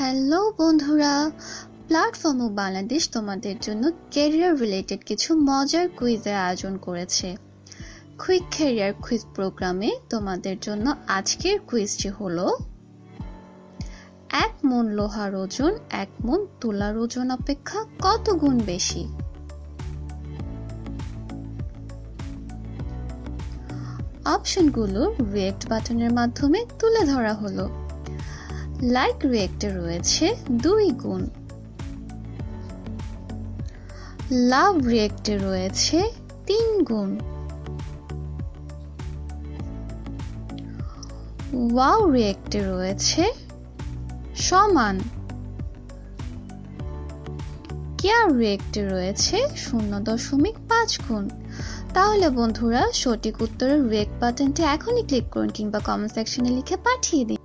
Hello বন্ধুরা, platform of Bangladesh তোমাদের জন্য ক্যারিয়ার রিলেটেড কিছু মজার কুইজের আয়োজন করেছে। কুইক ক্যারিয়ার কুইজ প্রোগ্রামে তোমাদের জন্য আজকের কুইজটি হলো 1 মণ লোহার ওজন 1 মণ তুলার ওজন অপেক্ষা কত গুণ বেশি? অপশনগুলো রিয়েক্ট বাটনের মাধ্যমে তুলে ধরা হলো। লাইক রিয়েক্টে রয়েছে 2 গুণ, লাভ রিয়েক্টে রয়েছে 3 গুণ, ওয়াও রিয়েক্টে রয়েছে সমান, কেয়ার রিয়েক্টে রয়েছে 0.5 গুণ। তাহলে বন্ধুরা, সঠিক উত্তরের রিয়েক্ট বাটনটি এখনই ক্লিক করুন কিংবা কমেন্ট সেকশনে লিখে পাঠিয়ে দিন।